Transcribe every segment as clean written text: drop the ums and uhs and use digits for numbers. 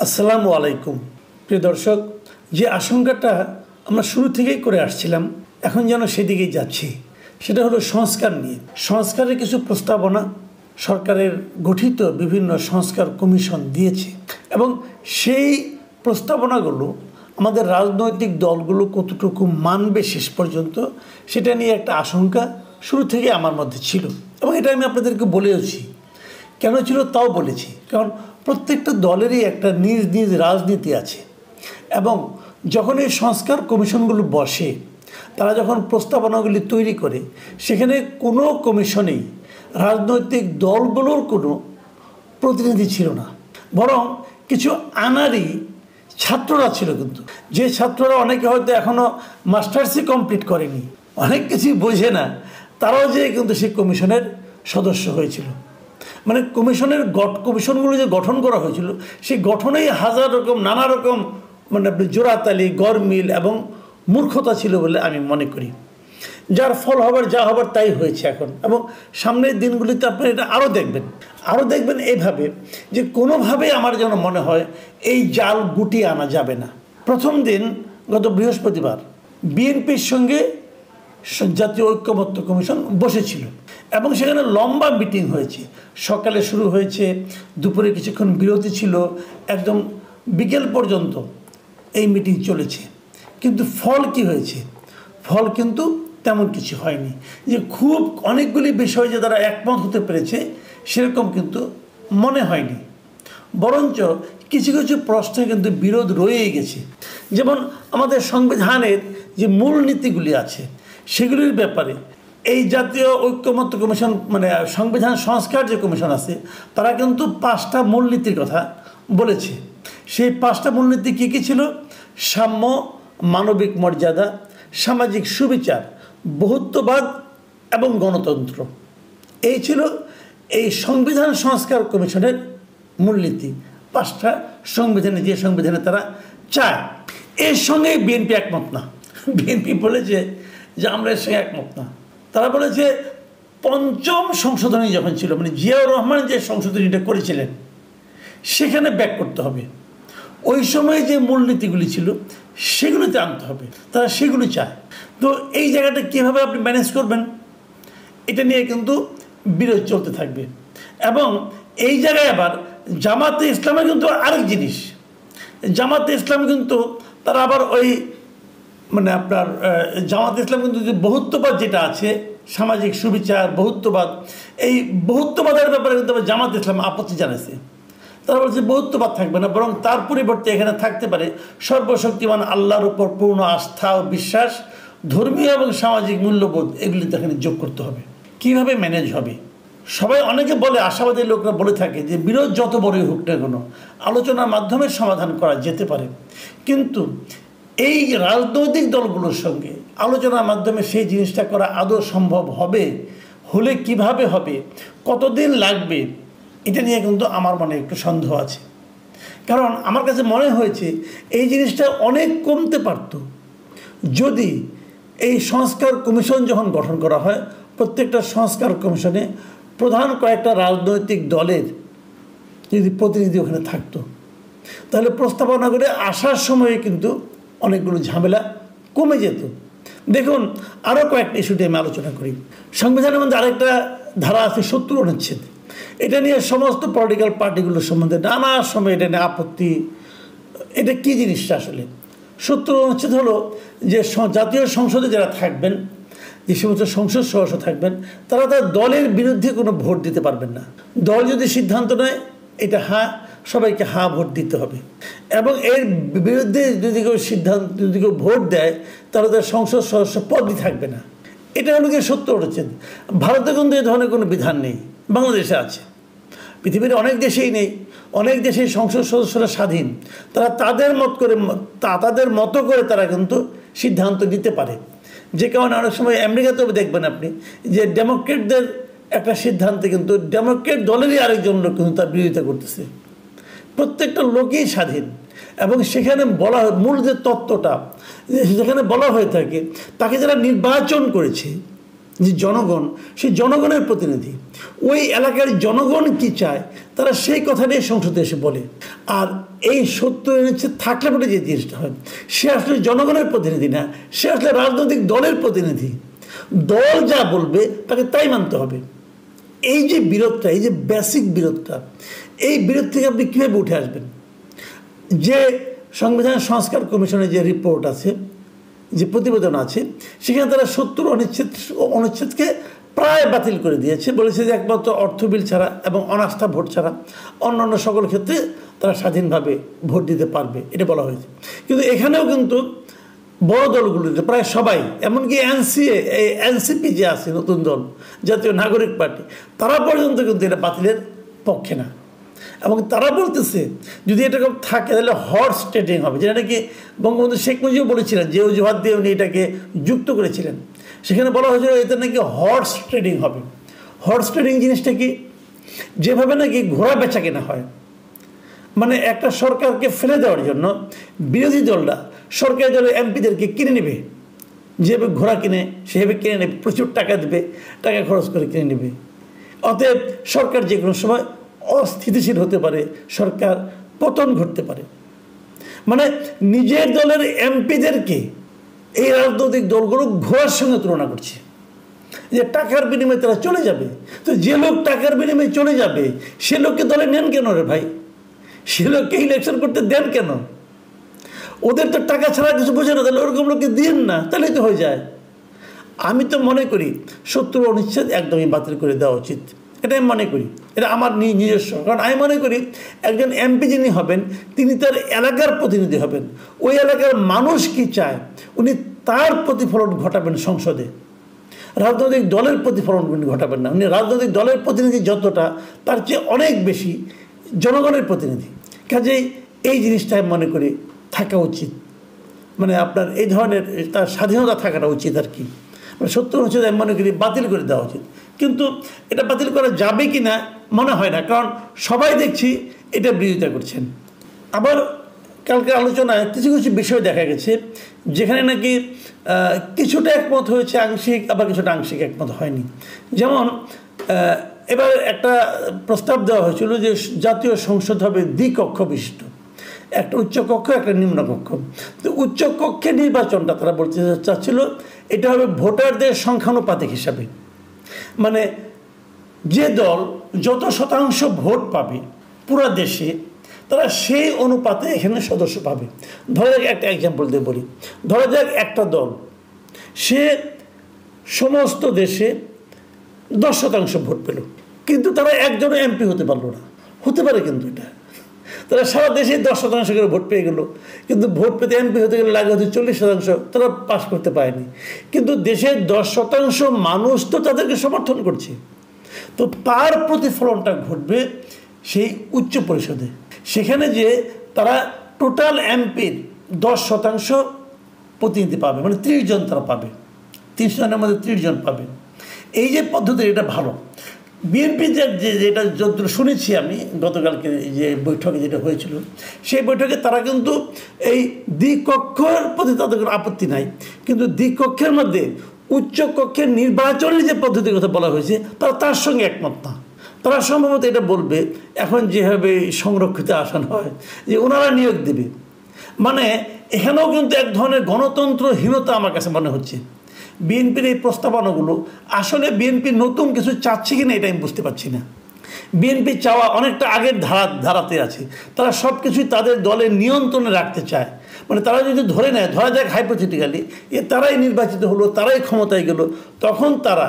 আসসালামু আলাইকুম প্রিয় দর্শক, যে আশঙ্কাটা আমরা শুরু থেকেই করে আসছিলাম এখন যেন সেদিকেই যাচ্ছি। সেটা হলো সংস্কার নিয়ে। সংস্কারের কিছু প্রস্তাবনা সরকারের গঠিত বিভিন্ন সংস্কার কমিশন দিয়েছে এবং সেই প্রস্তাবনাগুলো আমাদের রাজনৈতিক দলগুলো কতটুকু মানবে শেষ পর্যন্ত সেটা নিয়ে একটা আশঙ্কা শুরু থেকে আমার মধ্যে ছিল এবং এটা আমি আপনাদেরকে বলেওছি। কেন ছিল তাও বলেছি, কারণ প্রত্যেকটা দলেরই একটা নিজ নিজ রাজনীতি আছে এবং যখন এই সংস্কার কমিশনগুলো বসে, তারা যখন প্রস্তাবনাগুলি তৈরি করে, সেখানে কোনো কমিশনেই রাজনৈতিক দলগুলোর কোনো প্রতিনিধি ছিল না, বরং কিছু আনারি ছাত্ররা ছিল। কিন্তু যে ছাত্ররা অনেকে হয়তো এখনও মাস্টার্সই কমপ্লিট করেনি, অনেক কিছুই বোঝে না, তারাও যে কিন্তু সেই কমিশনের সদস্য হয়েছিল। মানে কমিশনগুলো যে গঠন করা হয়েছিল, সেই গঠনেই হাজার রকম নানা রকম মানে জোড়াতালি, গরমিল এবং মূর্খতা ছিল বলে আমি মনে করি, যার ফল হবার যা হবার তাই হয়েছে এখন। এবং সামনের দিনগুলিতে আপনি এটা আরও দেখবেন এইভাবে যে কোনোভাবেই আমার যেন মনে হয় এই জাল গুটিয়ে আনা যাবে না। প্রথম দিন গত বৃহস্পতিবার বিএনপির সঙ্গে জাতীয় ঐক্যমত্য কমিশন বসেছিল এবং সেখানে লম্বা মিটিং হয়েছে। সকালে শুরু হয়েছে, দুপুরে কিছুক্ষণ বিরতি ছিল, একদম বিকেল পর্যন্ত এই মিটিং চলেছে। কিন্তু ফল কি হয়েছে? ফল কিন্তু তেমন কিছু হয়নি। যে খুব অনেকগুলি বিষয় যে তারা একমত হতে পেরেছে সেরকম কিন্তু মনে হয়নি, বরঞ্চ কিছু কিছু প্রশ্নে কিন্তু বিরোধ রয়েই গেছে। যেমন আমাদের সংবিধানের যে মূল নীতিগুলি আছে সেগুলির ব্যাপারে এই জাতীয় ঐক্যমত্য কমিশন মানে সংবিধান সংস্কার যে কমিশন আছে, তারা কিন্তু 5টা মূলনীতির কথা বলেছে। সেই 5টা মূলনীতি কী কী ছিল? সাম্য, মানবিক মর্যাদা, সামাজিক সুবিচার, বহুত্ববাদ এবং গণতন্ত্র। এই ছিল এই সংবিধান সংস্কার কমিশনের মূলনীতি। 5টা সংবিধানে, যে সংবিধানে তারা চায়। এর সঙ্গে বিএনপি একমত না। বিএনপি বলেছে যে আমরা এর সঙ্গে একমত না। তারা বলেছে 5ম সংশোধনী যখন ছিল, মানে জিয়াউর রহমান যে সংশোধনীটা করেছিলেন সেখানে ব্যাক করতে হবে। ওই সময়ে যে মূলনীতিগুলি ছিল সেগুলিতে আনতে হবে, তারা সেগুলি চায়। তো এই জায়গাটা কীভাবে আপনি ম্যানেজ করবেন, এটা নিয়ে কিন্তু বিরোধ চলতে থাকবে। এবং এই জায়গায় আবার জামাতে ইসলামে কিন্তু আরেক জিনিস, জামাতে ইসলাম কিন্তু তারা আবার ওই মানে আপনার জামাত ইসলাম কিন্তু যে বহুত্ববাদ যেটা আছে, সামাজিক সুবিচার, বহুত্ববাদ, এই বহুত্ববাদের ব্যাপারে কিন্তু জামাত ইসলাম আপত্তি জানাইছে। তারা বলছে বহুত্ববাদ থাকবে না, বরং তার পরিবর্তে এখানে থাকতে পারে সর্বশক্তিমান আল্লাহর উপর পূর্ণ আস্থা ও বিশ্বাস, ধর্মীয় এবং সামাজিক মূল্যবোধ, এগুলি তো এখানে যোগ করতে হবে। কীভাবে ম্যানেজ হবে? সবাই অনেকে বলে, আশাবাদী লোকরা বলে থাকে যে বিরোধ যত বড়ই হোক না কেন আলোচনার মাধ্যমে সমাধান করা যেতে পারে। কিন্তু এই রাজনৈতিক দলগুলোর সঙ্গে আলোচনার মাধ্যমে সেই জিনিসটা করা আদৌ সম্ভব হবে? হলে কিভাবে হবে, কতদিন লাগবে, এটা নিয়ে কিন্তু আমার মনে একটু সন্দেহ আছে। কারণ আমার কাছে মনে হয়েছে এই জিনিসটা অনেক কমতে পারত যদি এই সংস্কার কমিশন যখন গঠন করা হয়, প্রত্যেকটা সংস্কার কমিশনে প্রধান কয়েকটা রাজনৈতিক দলের যদি প্রতিনিধি ওখানে থাকতো, তাহলে প্রস্তাবনা করে আসার সময়ে কিন্তু অনেকগুলো ঝামেলা কমে যেত। দেখুন, আরও কয়েকটা ইস্যুতে আমি আলোচনা করি। সংবিধানের মধ্যে আরেকটা ধারা আছে 70 অনুচ্ছেদ। এটা নিয়ে সমস্ত পলিটিক্যাল পার্টিগুলোর সম্বন্ধে নানা সময় এটা নিয়ে আপত্তি। এটা কী জিনিসটা আসলে? 70 অনুচ্ছেদ হলো যে জাতীয় সংসদে যারা থাকবেন, যে সমস্ত সংসদ সদস্য থাকবেন, তারা তার দলের বিরুদ্ধে কোনো ভোট দিতে পারবেন না। দল যদি সিদ্ধান্ত নেয় এটা সবাইকে ভোট দিতে হবে, এবং এর বিরুদ্ধে যদি কেউ ভোট দেয় তাহলে তার সংসদ সদস্য পদই থাকবে না। এটা হলো গিয়ে 70 অনুচ্ছেদ। ভারতে কিন্তু এই ধরনের কোনো বিধান নেই, বাংলাদেশে আছে, পৃথিবীর অনেক দেশেই নেই। অনেক দেশেই সংসদ সদস্যরা স্বাধীন, তারা তাদের মতো করে তারা কিন্তু সিদ্ধান্ত নিতে পারে। যে কারণে অনেক সময় আমেরিকাতেও দেখবেন আপনি যে ডেমোক্রেটদের একটা সিদ্ধান্তে কিন্তু ডেমোক্রেট দলেরই আরেকজন লোক কিন্তু তার বিরোধিতা করতেছে। প্রত্যেকটা লোকই স্বাধীন, এবং সেখানে বলা হয় মূল যে তত্ত্বটা যেখানে বলা হয়ে থাকে, তাকে যারা নির্বাচন করেছে যে জনগণ, সেই জনগণের প্রতিনিধি, ওই এলাকার জনগণ কি চায় তারা সেই কথা নিয়ে সংসদে এসে বলে। আর এই 70 অনুচ্ছেদ থাকলে পরে যে জিনিসটা হয়, সে আসলে জনগণের প্রতিনিধি না, সে আসলে রাজনৈতিক দলের প্রতিনিধি। দল যা বলবে তাকে তাই মানতে হবে। এই যে বিরোধটা, এই যে বেসিক বিরোধটা, এই বিরোধ থেকে আপনি কীভাবে উঠে আসবেন? যে সংবিধান সংস্কার কমিশনের যে রিপোর্ট আছে, যে প্রতিবেদন আছে, সেখানে তারা 70 অনুচ্ছেদকে প্রায় বাতিল করে দিয়েছে। বলেছে যে একমাত্র অর্থ বিল ছাড়া এবং অনাস্থা ভোট ছাড়া অন্যান্য সকল ক্ষেত্রে তারা স্বাধীনভাবে ভোট দিতে পারবে, এটা বলা হয়েছে। কিন্তু এখানেও কিন্তু বড় দলগুলিতে প্রায় সবাই, এমনকি এনসিপি যে আছে নতুন দল, জাতীয় নাগরিক পার্টি, তারা পর্যন্ত কিন্তু এটা বাতিলের পক্ষে না। এবং তারা বলতেছে যদি এটা থাকে তাহলে হর্স ট্রেডিং হবে, যেটা নাকি বঙ্গবন্ধু শেখ মুজিবও বলেছিলেন, যে অজুহাত দিয়ে উনি এটাকে যুক্ত করেছিলেন। সেখানে বলা হয়েছিল এতে নাকি হর্স ট্রেডিং হবে। হর্স ট্রেডিং জিনিসটা কি? যেভাবে নাকি ঘোড়া বেচা কেনা হয়, মানে একটা সরকারকে ফেলে দেওয়ার জন্য বিরোধী দলরা সরকারি দলের এমপিদেরকে কিনে নেবে, যেভাবে ঘোড়া কিনে সেভাবে কিনে নেবে, প্রচুর টাকা দেবে, টাকা খরচ করে কিনে নেবে। অতএব সরকার যে কোনো সময় অস্থিতিশীল হতে পারে, সরকার পতন ঘটতে পারে। মানে নিজের দলের এমপিদেরকে এই রাজনৈতিক দলগুলো ঘোড়ার সঙ্গে তুলনা করছে, যে টাকার বিনিময়ে তারা চলে যাবে। তো যে লোক টাকার বিনিময়ে চলে যাবে সে লোককে দলে নেন কেন রে ভাই? সে লোককে ইলেকশন করতে দেন কেন? ওদের তো টাকা ছাড়া কিছু বোঝে না, তাহলে ওরকম লোককে দিন না, তাহলেই তো হয়ে যায়। আমি তো মনে করি 70 অনুচ্ছেদ একদমই বাতিল করে দেওয়া উচিত, এটা আমি মনে করি। এটা আমার নিজস্ব, কারণ আমি মনে করি একজন এমপি যিনি হবেন তিনি তার এলাকার প্রতিনিধি হবেন। ওই এলাকার মানুষ কি চায় উনি তার প্রতিফলন ঘটাবেন সংসদে, রাজনৈতিক দলের প্রতিফলন উনি ঘটাবেন না। উনি রাজনৈতিক দলের প্রতিনিধি যতটা, তার চেয়ে অনেক বেশি জনগণের প্রতিনিধি। কাজেই এই জিনিসটা আমি মনে করি থাকা উচিত, মানে আপনার এই ধরনের তার স্বাধীনতা থাকাটা উচিত আর কি। মানে 70 অনুচ্ছেদ আমি মনে করি বাতিল করে দেওয়া উচিত। কিন্তু এটা বাতিল করা যাবে কি না মনে হয় না, কারণ সবাই দেখছি এটা বিরোধিতা করছেন। আবার কালকে আলোচনায় কিছু কিছু বিষয় দেখা গেছে যেখানে নাকি কিছুটা একমত হয়েছে আংশিক, আবার কিছুটা আংশিক একমত হয়নি। যেমন এবার একটা প্রস্তাব দেওয়া হয়েছিল যে জাতীয় সংসদ হবে দ্বিকক্ষ বিশিষ্ট, একটা উচ্চকক্ষ একটা নিম্নকক্ষ। তো উচ্চকক্ষে নির্বাচনটা তারা বলতে চাচ্ছিল এটা হবে ভোটারদের সংখ্যানুপাতিক হিসাবে, মানে যে দল যত শতাংশ ভোট পাবে পুরো দেশে তারা সেই অনুপাতে এখানে সদস্য পাবে। ধরা যাক একটা এক্সাম্পল দিয়ে বলি, ধরা যাক একটা দল সে সমস্ত দেশে 10% ভোট পেল, কিন্তু তারা একজনও এমপি হতে পারলো না। হতে পারে কিন্তু এটা, তারা সারা দেশে 10% করে ভোট পেয়ে গেল, কিন্তু ভোট পেতে এমপি হতে গেলে লাগে হচ্ছে 40%, তারা পাস করতে পারেনি। কিন্তু দেশের 10% মানুষ তো তাদেরকে সমর্থন করছে, তো তার প্রতিফলনটা ঘটবে সেই উচ্চ পরিষদে। সেখানে যে তারা টোটাল এমপির 10% প্রতিনিধি পাবে, মানে 30 জন তারা পাবে, 30 জনের মধ্যে 30 জন পাবে। এই যে পদ্ধতি এটা ভালো। বিএনপি যেটা যতদূর শুনেছি আমি গতকালকে যে বৈঠকে যেটা হয়েছিল, সেই বৈঠকে তারা কিন্তু এই দ্বিকক্ষের প্রতি তাদের কোনো আপত্তি নাই, কিন্তু দ্বিকক্ষের মধ্যে উচ্চকক্ষের নির্বাচনের যে পদ্ধতির কথা বলা হয়েছে তারা তার সঙ্গে একমত না। তারা সম্ভবত এটা বলবে এখন যেভাবে সংরক্ষিত আসন হয় যে ওনারা নিয়োগ দেবে, মানে এখানেও কিন্তু এক ধরনের গণতন্ত্রহীনতা আমার কাছে মনে হচ্ছে। বিএনপির এই প্রস্তাবনাগুলো আসলে বিএনপি নতুন কিছু চাচ্ছে কিনা এটা আমি বুঝতে পারছি না। বিএনপি চাওয়া অনেকটা আগের ধারাতে আছে, তারা সব কিছুই তাদের দলের নিয়ন্ত্রণে রাখতে চায়। মানে তারা যদি ধরে নেয়, ধরা যাক হাইপোথেটিক্যালি তারাই নির্বাচিত হলো, তারাই ক্ষমতায় গেল, তখন তারা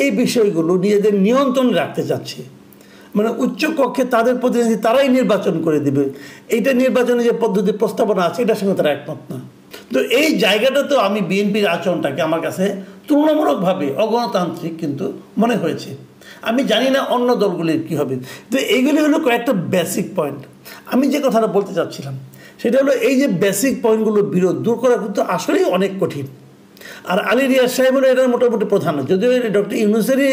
এই বিষয়গুলো নিজেদের নিয়ন্ত্রণে রাখতে চাচ্ছে। মানে উচ্চকক্ষে তাদের প্রতিনিধি তারাই নির্বাচন করে দেবে, এইটা নির্বাচনের যে পদ্ধতি প্রস্তাবনা আছে এটার সঙ্গে তারা একমত না। তো এই জায়গাটা তো আমি বিএনপির আচরণটাকে আমার কাছে তুলনামূলকভাবে অগণতান্ত্রিক কিন্তু মনে হয়েছে। আমি জানি না অন্য দলগুলির কী হবে। তো এইগুলি হলো কয়েকটা বেসিক পয়েন্ট। আমি যে কথাটা বলতে চাচ্ছিলাম সেটা হলো এই যে বেসিক পয়েন্টগুলোর বিরোধ দূর করা কিন্তু আসলেই অনেক কঠিন। আর আলী রিয়াজ সাহেব হলো এটার মোটামুটি প্রধান, যদিও ডক্টর ইউনূসেরই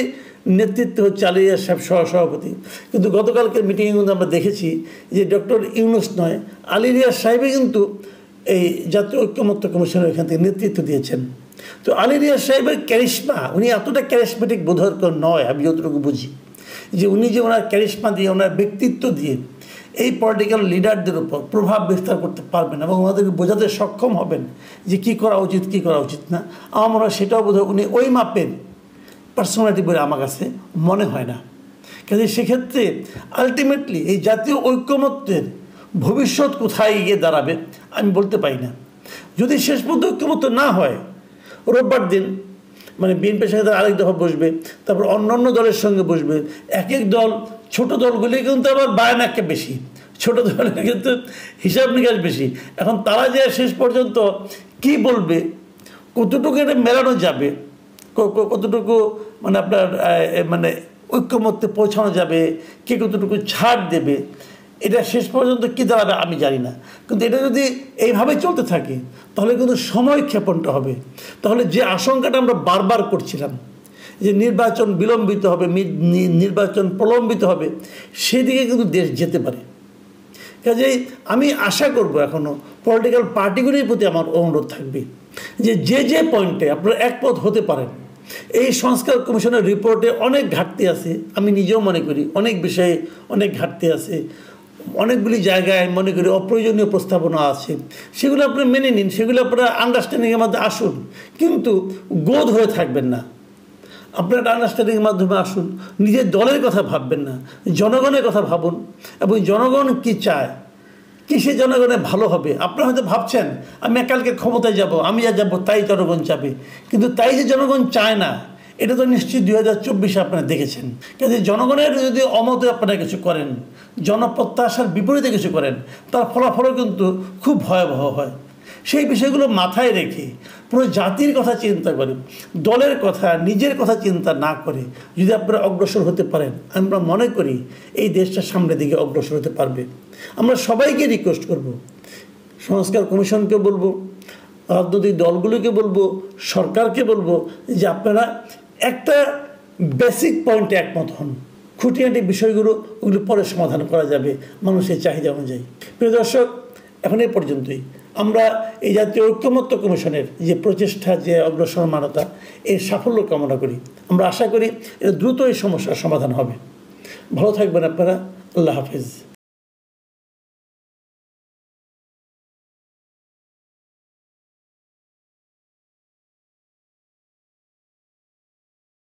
নেতৃত্বে হচ্ছে আলী রিয়াজ সাহেব সহসভাপতি, কিন্তু গতকালকের মিটিংয়ে কিন্তু আমরা দেখেছি যে ডক্টর ইউনূস নয়, আলী রিয়াজ সাহেবই কিন্তু এই জাতীয় ঐক্যমত্য কমিশনের এখান থেকে নেতৃত্ব দিয়েছেন। তো আলী রিয়াজ সাহেবের ক্যারিশমা, উনি এতটা ক্যারিশমেটিক বোধহয় নয়, আমি যতটুকু বুঝি, যে উনি যে ওনার ক্যারিশমা দিয়ে ওনার ব্যক্তিত্ব দিয়ে এই পলিটিক্যাল লিডারদের উপর প্রভাব বিস্তার করতে পারবেন এবং ওনাদেরকে বোঝাতে সক্ষম হবেন যে কী করা উচিত কী করা উচিত না। আমার মনে হয় সেটাও বোধহয় উনি ওই মাপের পার্সোনালিটি বলে আমার কাছে মনে হয় না। কাজে সেক্ষেত্রে আলটিমেটলি এই জাতীয় ঐক্যমত্যের ভবিষ্যৎ কোথায় গিয়ে দাঁড়াবে আমি বলতে পারি না। যদি শেষ পর্যন্ত ঐক্যমত্য না হয়, রোববার দিন মানে বিএনপির সাথে আরেক দফা বসবে, তারপর অন্য দলের সঙ্গে বসবে। এক এক দল, ছোট দলগুলি কিন্তু আবার বায়নাক্যে বেশি, ছোট দলের কিন্তু হিসাব নিকাশ বেশি। এখন তারা যে শেষ পর্যন্ত কি বলবে, কতটুকু এটা মেলানো যাবে, কতটুকু মানে আপনার মানে ঐক্যমত্যে পৌঁছানো যাবে, কে কতটুকু ছাড় দেবে, এটা শেষ পর্যন্ত কী দাঁড়াবে আমি জানি না। কিন্তু এটা যদি এইভাবে চলতে থাকে তাহলে কিন্তু সময় ক্ষেপণটা হবে। তাহলে যে আশঙ্কাটা আমরা বারবার করছিলাম যে নির্বাচন বিলম্বিত হবে, নির্বাচন প্রলম্বিত হবে, সেদিকে কিন্তু দেশ যেতে পারে। কাজেই আমি আশা করব এখনও পলিটিক্যাল পার্টিগুলির প্রতি আমার অনুরোধ থাকবে যে পয়েন্টে আপনারা একমত হতে পারেন। এই সংস্কার কমিশনের রিপোর্টে অনেক ঘাটতি আছে, আমি নিজেও মনে করি অনেক বিষয়ে অনেক ঘাটতি আছে, অনেকগুলি জায়গায় মনে করি অপ্রয়োজনীয় প্রস্তাবনা আছে। সেগুলো আপনি মেনে নিন, সেগুলো আপনারা আন্ডারস্ট্যান্ডিংয়ের মধ্যে আসুন, কিন্তু গোদ হয়ে থাকবেন না। আপনারা আন্ডারস্ট্যান্ডিংয়ের মাধ্যমে আসুন, নিজের দলের কথা ভাববেন না, জনগণের কথা ভাবুন এবং জনগণ কী চায়, কিসে জনগণের ভালো হবে। আপনারা হয়তো ভাবছেন আমি কালকে ক্ষমতায় যাব, আমি যা যাবো তাই জনগণ চাবে, কিন্তু তাই যে জনগণ চায় না এটা তো নিশ্চয়ই 2024 আপনারা দেখেছেন। কাজে জনগণের যদি অমতে আপনারা কিছু করেন, জনপ্রত্যাশার বিপরীতে কিছু করেন, তার ফলাফলও কিন্তু খুব ভয়াবহ হয়। সেই বিষয়গুলো মাথায় রেখে পুরো জাতির কথা চিন্তা করে, দলের কথা নিজের কথা চিন্তা না করে যদি আপনারা অগ্রসর হতে পারেন, আমরা মনে করি এই দেশটা সামনের দিকে অগ্রসর হতে পারবে। আমরা সবাইকে রিকোয়েস্ট করব, সংস্কার কমিশনকে বলবো, রাজনৈতিক দলগুলিকে বলবো, সরকারকে বলবো যে আপনারা একটা বেসিক পয়েন্টে একমত হন। খুঁটিনাটি বিষয়গুলো ওগুলো পরে সমাধান করা যাবে মানুষের চাহিদা অনুযায়ী। প্রিয় দর্শক, এখন এই পর্যন্তই। আমরা এই জাতীয় ঐক্যমত্য কমিশনের যে প্রচেষ্টা, যে অগ্রসরমানতা, এর সাফল্য কামনা করি। আমরা আশা করি এটা দ্রুত এই সমস্যার সমাধান হবে। ভালো থাকবেন আপনারা। আল্লাহ হাফিজ।